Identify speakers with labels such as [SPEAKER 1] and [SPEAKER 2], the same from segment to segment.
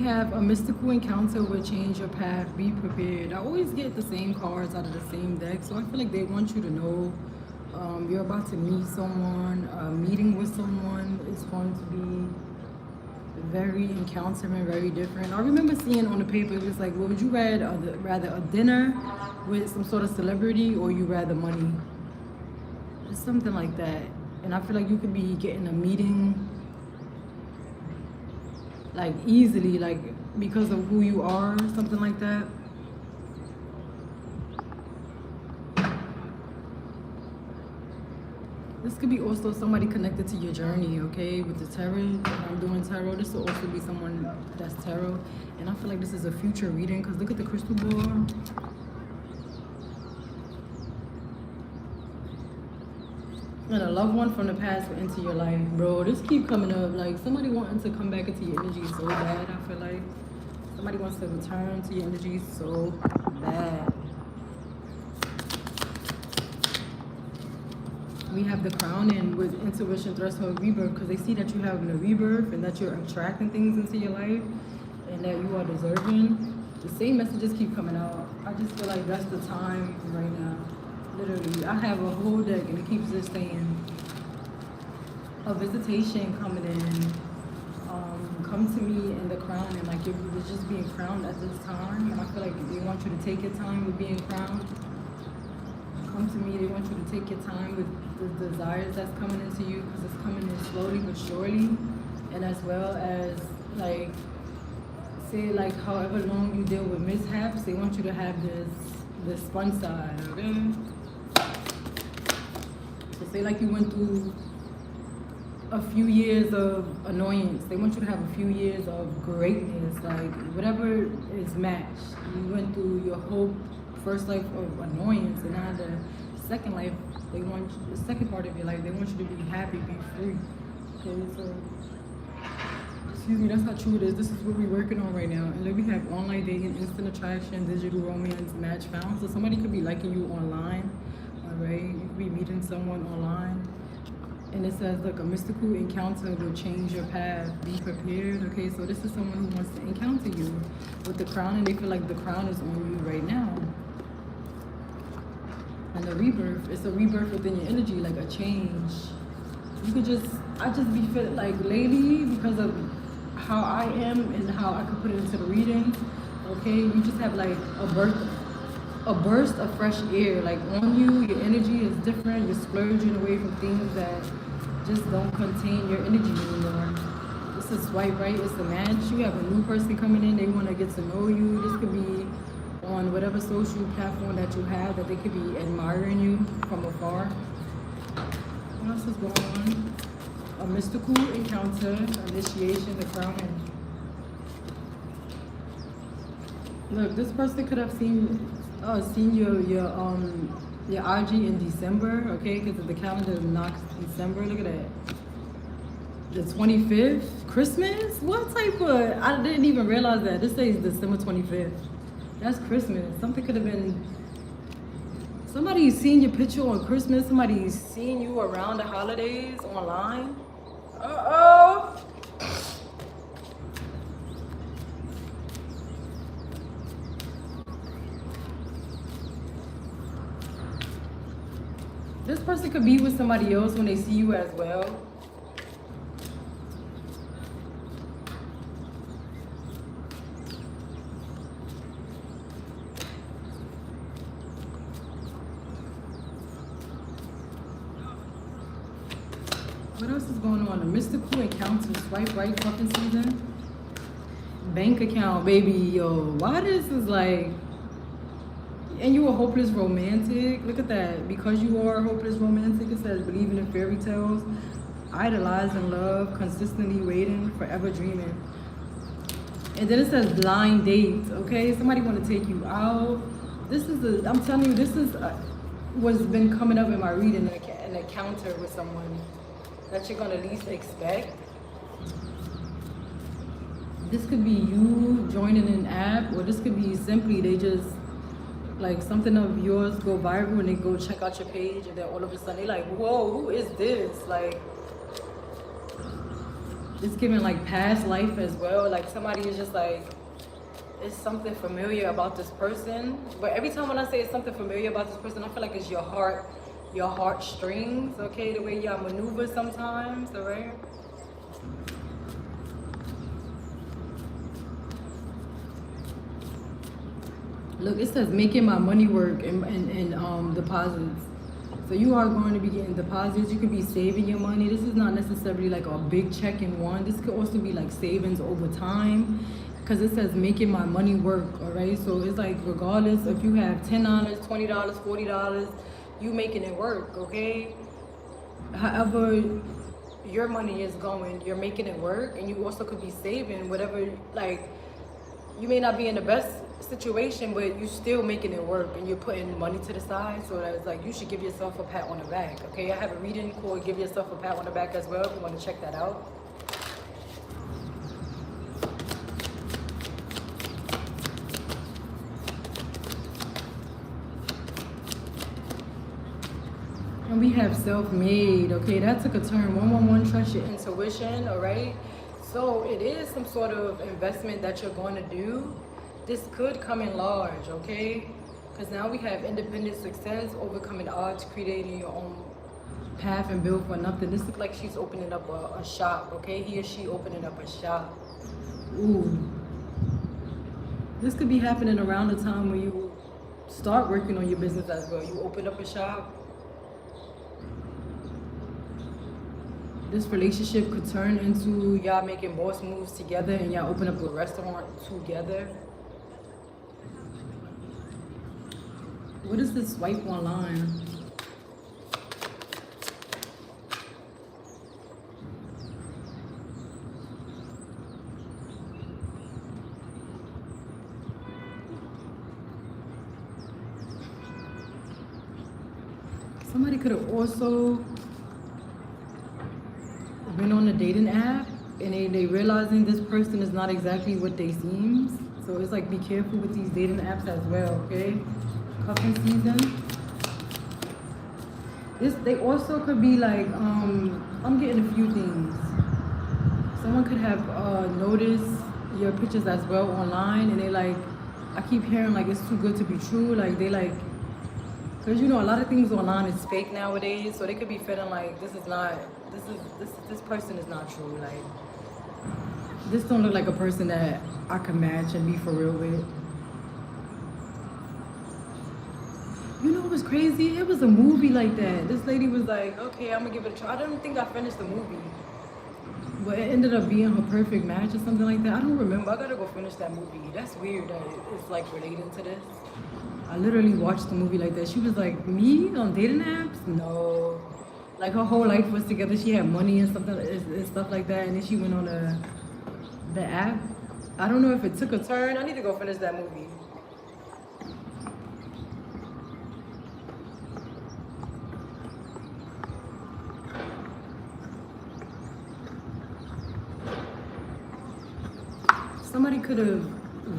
[SPEAKER 1] have a mystical encounter will change your path. Be prepared. I always get the same cards out of the same deck, so I feel like they want you to know you're about to meet someone. Meeting with someone is going to be very encountering, very different. I remember seeing on the paper, it was like, well, would you rather a dinner with some sort of celebrity, or you rather money? It's something like that. And I feel like you could be getting a meeting like easily, like because of who you are, something like that. This could be also somebody connected to your journey, okay? With the tarot, when I'm doing tarot, this will also be someone that's tarot. And I feel like this is a future reading, because look at the crystal ball. And a loved one from the past will enter your life. Bro, this keep coming up. Like, somebody wanting to come back into your energy so bad, I feel like. Somebody wants to return to your energy so bad. We have the crowning with intuition, threshold, rebirth, because they see that you have a rebirth and that you're attracting things into your life and that you are deserving. The same messages keep coming out. I just feel like that's the time right now. Literally, I have a whole deck and it keeps just saying a visitation coming in. Come to me in the crowning, like you're just being crowned at this time. And I feel like they want you to take your time with being crowned. Come to me, they want you to take your time with the desires that's coming into you, because it's coming in slowly but surely. And as well as, like, say, like, however long you deal with mishaps, they want you to have this fun side, okay? So say like you went through a few years of annoyance, they want you to have a few years of greatness, like whatever is matched. You went through your whole first life of annoyance, and now the second life, they want you, the second part of your life, they want you to be happy, be free. Okay, so excuse me, that's how true it is. This is what we're working on right now. And then we have online dating, instant attraction, digital romance, match found. So somebody could be liking you online, all right? You could be meeting someone online. And it says, look, a mystical encounter will change your path. Be prepared, okay? So this is someone who wants to encounter you with the crown, and they feel like the crown is on you right now. And the rebirth, it's a rebirth within your energy, like a change. You could just, I just be feeling like lately, because of how I am and how I could put it into the reading, okay? You just have like a burst of fresh air, like on you. Your energy is different. You're splurging away from things that just don't contain your energy anymore. It's a swipe right, it's a match. You have a new person coming in, they want to get to know you. This could be on whatever social platform that you have, that they could be admiring you from afar. What else is going on? A mystical encounter, initiation, the crowning. Look, this person could have seen your IG in December, okay? Because the calendar knocks December. Look at that. The 25th, Christmas? What type of? I didn't even realize that. This says December 25th. That's Christmas. Something could have been. Somebody's seen your picture on Christmas. Somebody's seen you around the holidays online. Uh-oh. This person could be with somebody else when they see you as well. What else is going on? A mystical encounter, swipe right, fucking season. Bank account, baby, yo. Why this is like... And you a hopeless romantic. Look at that. Because you are a hopeless romantic, it says believing in fairy tales, idolizing love, consistently waiting, forever dreaming. And then it says blind date. Okay, somebody want to take you out. This is I'm telling you, this is what's been coming up in my reading, an encounter with someone that you're gonna least expect. This could be you joining an app, or this could be simply they just, like, something of yours go viral and they go check out your page, and then all of a sudden they like, whoa, who is this? Like, It's giving like past life as well. Like somebody is just like, it's something familiar about this person. But every time when I say it's something familiar about this person, I feel like it's your heartstrings, okay? The way y'all maneuver sometimes, all right? Look, it says making my money work and deposits. So you are going to be getting deposits. You could be saving your money. This is not necessarily like a big check in one. This could also be like savings over time, because it says making my money work, all right? So it's like regardless if you have $10, $20, $40, you making it work, okay? However your money is going, you're making it work, and you also could be saving whatever, like, you may not be in the best situation, but you still making it work and you're putting money to the side. So that it's like you should give yourself a pat on the back, okay? I have a reading called Give Yourself a Pat on the Back as well if you want to check that out. And we have self-made, okay? That took a turn. 111, trust your intuition, all right? So it is some sort of investment that you're going to do. This could come in large, okay? Because now we have independent success, overcoming odds, creating your own path and build for nothing. This looks like she's opening up a shop, okay? He or she opening up a shop. Ooh. This could be happening around the time when you start working on your business as well. You open up a shop. This relationship could turn into y'all making boss moves together and y'all open up a restaurant together. What is this swipe online? Somebody could have also been on a dating app and they realizing this person is not exactly what they seems. So it's like be careful with these dating apps as well, okay? Cuffing season. They also could be like, I'm getting a few things. Someone could have noticed your pictures as well online, and they like, I keep hearing like it's too good to be true. Like they like, cause you know a lot of things online is fake nowadays, so they could be feeling like this person is not true. Like this don't look like a person that I can match and be for real with. You know what's crazy? It was a movie like that. This lady was like, okay, I'm gonna give it a try. I don't think I finished the movie, but it ended up being her perfect match or something like that. I don't remember. I gotta go finish that movie. That's weird that it's like relating to this. I literally watched the movie like that. She was like, me on dating apps? No. Like her whole life was together. She had money and stuff like that, and then she went on the app. I don't know if it took a turn. I need to go finish that movie. Somebody could have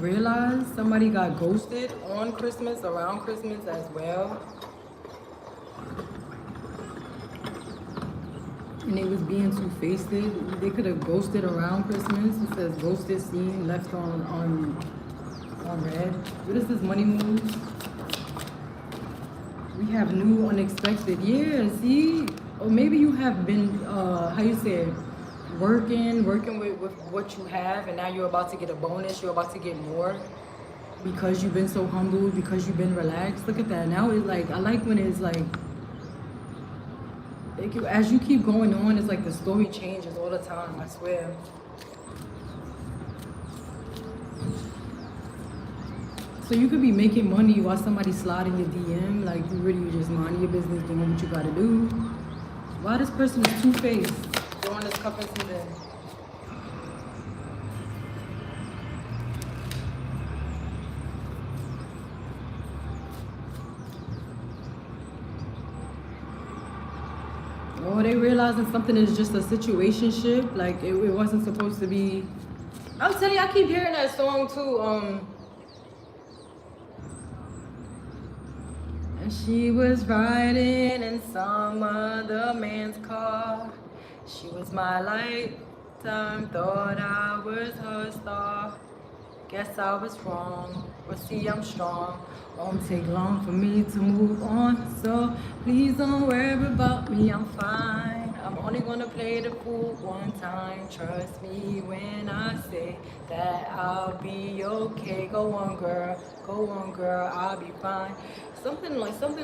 [SPEAKER 1] realized somebody got ghosted on Christmas, around Christmas as well. And they was being two-faced. They could have ghosted around Christmas. It says ghosted seen, left on red. What is this money moves? We have new unexpected. Yeah, see? Or maybe you have been, how you say it? Working with what you have, and now you're about to get a bonus. You're about to get more because you've been so humble, because you've been relaxed. Look at that. Now it's like, I like when it's like as you keep going on, it's like the story changes all the time, I swear. So you could be making money while somebody sliding your DM, like you really just minding your business, doing what you gotta do. Why this person is two-faced during this cuffing season? Oh, they realizing something is just a situationship, like it wasn't supposed to be. I'm telling you, I keep hearing that song too. And she was riding in some other man's car. She was my light, Time thought I was her star. Guess I was wrong, but see I'm strong. Won't take long for me to move on, so please don't worry about me, I'm fine. I'm only gonna play the fool one time. Trust me when I say that I'll be okay. Go on girl, I'll be fine. Something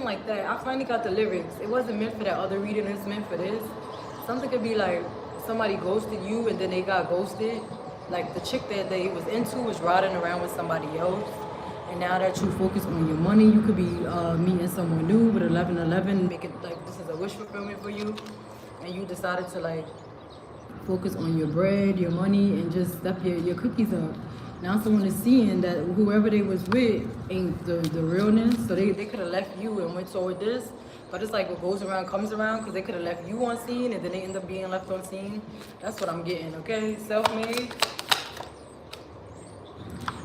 [SPEAKER 1] like that. I finally got the lyrics. It wasn't meant for that other reading, it's meant for this. Something could be like somebody ghosted you and then they got ghosted. Like the chick that they was into was riding around with somebody else, and now that you focus on your money, you could be meeting someone new with 1111, make it like this is a wish fulfillment for you, and you decided to like focus on your bread, your money, and just step your cookies up. Now someone is seeing that whoever they was with ain't the realness, so they could have left you and went toward this. But it's like what goes around comes around, because they could have left you on scene and then they end up being left on scene. That's what I'm getting, okay? Self-made.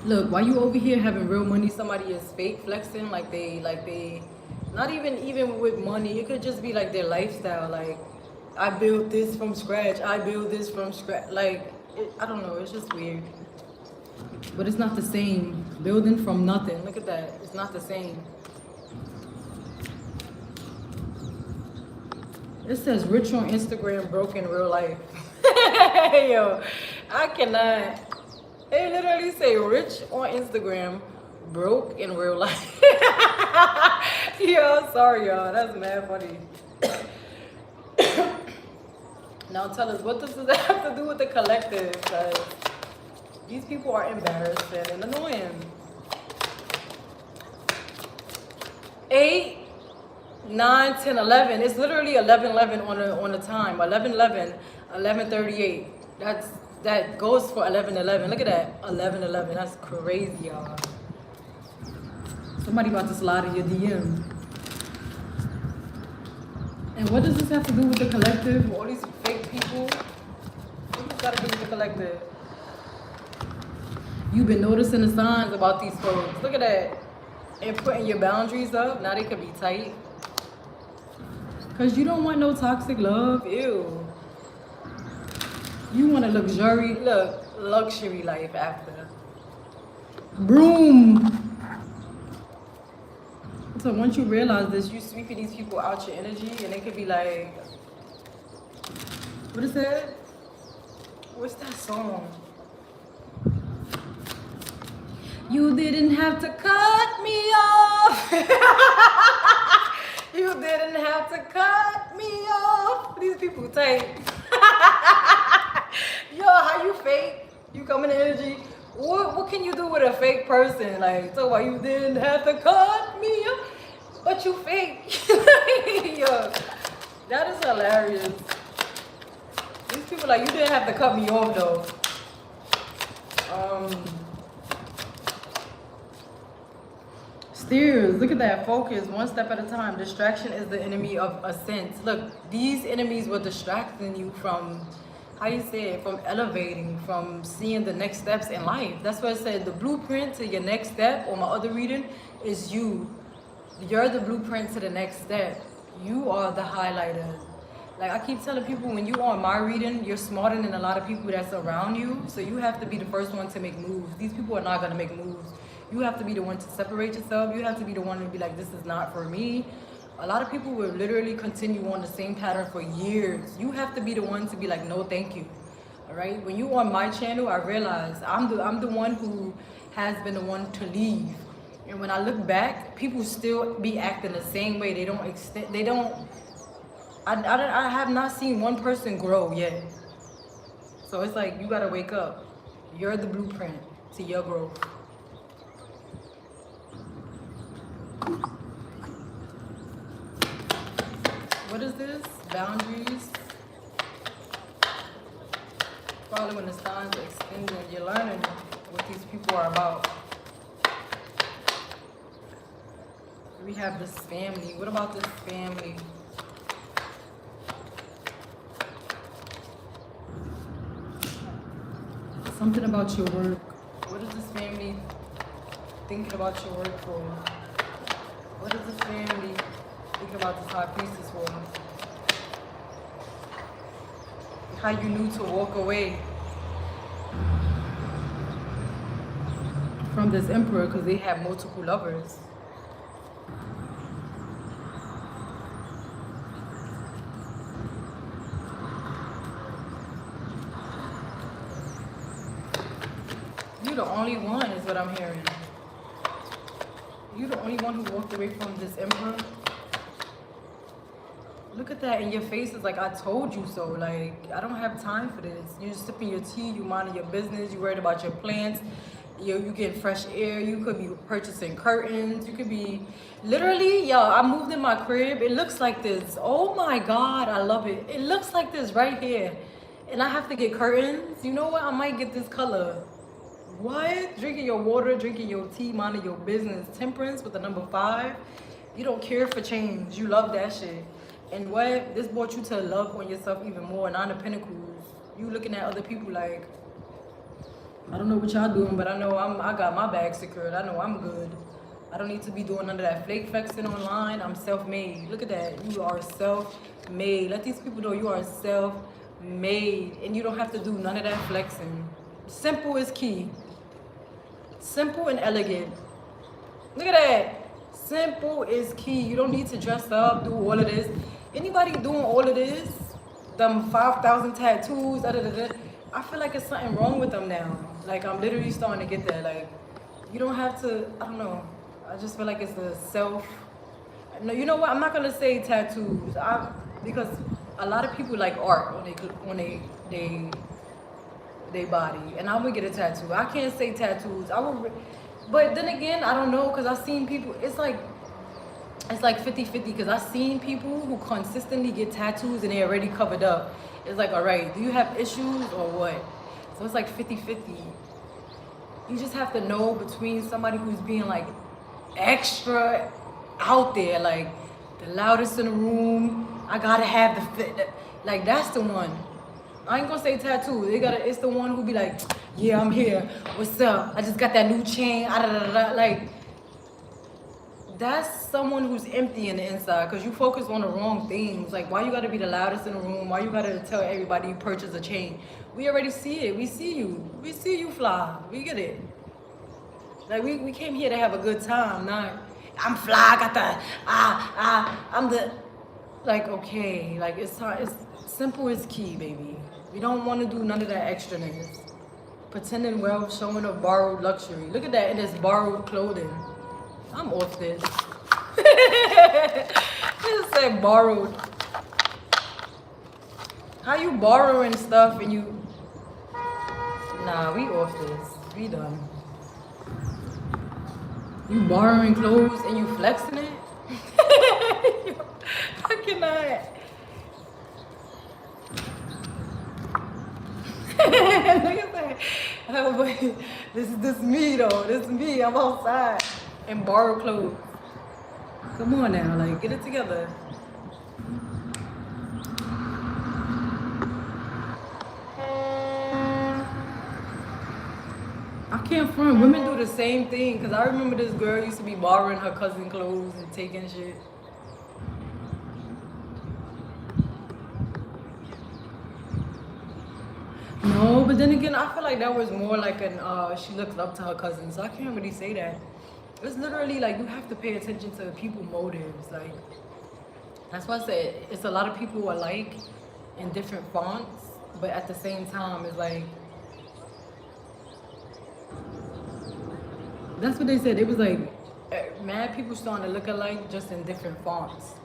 [SPEAKER 1] Look, while you over here having real money, somebody is fake flexing, like they, not even with money. It could just be like their lifestyle. Like, I built this from scratch. I built this from scratch. Like, I don't know. It's just weird. But it's not the same. Building from nothing. Look at that. It's not the same. It says rich on Instagram, broke in real life. Yo, I cannot. They literally say rich on Instagram, broke in real life. Yo, sorry y'all, that's mad funny. Now tell us, what does this have to do with the collective? Because these people are embarrassing and annoying. 8, 9, 10, 11. It's literally 11:11 on the time. 11:11, 11:38. That goes for 11:11. Look at that, 11:11. That's crazy, y'all. Somebody about to slide in your DM. And what does this have to do with the collective? All these fake people. What does got to do with the collective? You've been noticing the signs about these folks. Look at that. And putting your boundaries up. Now they could be tight. Because you don't want no toxic love. Ew. You want a luxury life after. Broom. So once you realize this, you sweeping these people out your energy, and it could be like, what is that? What's that song? You didn't have to cut me off. You didn't have to cut me off. These people tight. Yo, how you fake? You come in energy. What can you do with a fake person? Like, so why you didn't have to cut me off, but you fake. Yo, that is hilarious. These people like, you didn't have to cut me off though. Steers, look at that. Focus, one step at a time. Distraction is the enemy of ascent. Look, these enemies were distracting you from, how you say it, from elevating, from seeing the next steps in life. That's why I said the blueprint to your next step, or my other reading, is you. You're the blueprint to the next step. You are the highlighter. Like I keep telling people, when you are on my reading, you're smarter than a lot of people that's around you. So you have to be the first one to make moves. These people are not gonna make moves. You have to be the one to separate yourself. You have to be the one to be like, this is not for me. A lot of people will literally continue on the same pattern for years. You have to be the one to be like, no, thank you. All right. When you on my channel, I realize I'm the one who has been the one to leave. And when I look back, people still be acting the same way. They don't extend. They don't. I have not seen one person grow yet. So it's like, you gotta wake up. You're the blueprint to your growth. What is this? Boundaries. Probably when the signs are extending, you're learning what these people are about. We have this family. What about this family? Something about your work. What is this family thinking about your work for? What is this family thinking about this high priestess for? How you knew to walk away from this emperor because they have multiple lovers. You the only one is what I'm hearing. You the only one who walked away from this emperor. Look at that in your face. It's like, I told you so. Like, I don't have time for this. You just sipping your tea, you minding your business, you worried about your plants, you getting fresh air, you could be purchasing curtains, you could be, literally, yo, I moved in my crib, it looks like this. Oh my God, I love it. It looks like this right here. And I have to get curtains. You know what, I might get this color. What? Drinking your water, drinking your tea, minding your business. Temperance with the number 5. You don't care for change. You love that shit. And what? This brought you to love on yourself even more. 9 of Pentacles. You looking at other people like, I don't know what y'all doing, but I know I got my bag secured. I know I'm good. I don't need to be doing none of that flake flexing online. I'm self-made. Look at that. You are self-made. Let these people know you are self-made. And you don't have to do none of that flexing. Simple is key. Simple and elegant. Look at that. Simple is key. You don't need to dress up, do all of this. Anybody doing all of this, them 5,000 tattoos, I feel like it's something wrong with them now. Like, I'm literally starting to get that. Like, you don't have to, I don't know. I just feel like it's the self. No, you know what? I'm not going to say tattoos. Because a lot of people like art on they body. And I would get a tattoo. I can't say tattoos. But then again, I don't know, because I've seen people, it's like 50-50, because I've seen people who consistently get tattoos and they're already covered up. It's like, all right, do you have issues or what? So it's like 50-50. You just have to know between somebody who's being like extra out there, like the loudest in the room, I gotta have the fit, like that's the one. I ain't gonna say tattoo. It's the one who be like, yeah, I'm here. What's up? I just got that new chain. Like, that's someone who's empty in the inside, because you focus on the wrong things. Like, why you gotta be the loudest in the room? Why you gotta tell everybody you purchase a chain? We already see it. We see you. We see you fly. We get it. Like, we came here to have a good time, not, I'm fly, I got the, I'm the, like, okay. Like, it's simple is key, baby. We don't want to do none of that extraness. Pretending wealth, showing up borrowed luxury. Look at that in this borrowed clothing. I'm off this. Just said borrowed. How you borrowing stuff and you... Nah, we off this. We done. You borrowing clothes and you flexing it? I cannot. Look at that. Oh, boy. This is me though. This is me. I'm outside and borrow clothes. Come on now, like, get it together. I can't front. Women do the same thing, because I remember this girl used to be borrowing her cousin clothes and taking shit. No, but then again, I feel like that was more like an, she looks up to her cousin, so I can't really say that. It's literally like, you have to pay attention to people's motives. Like, that's why I said it's a lot of people alike in different fonts, but at the same time, it's like, that's what they said. It was like, mad people starting to look alike just in different fonts.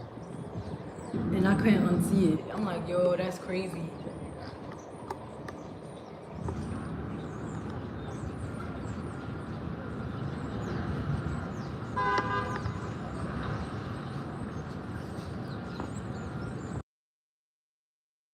[SPEAKER 1] And I couldn't unsee it. I'm like, yo, that's crazy.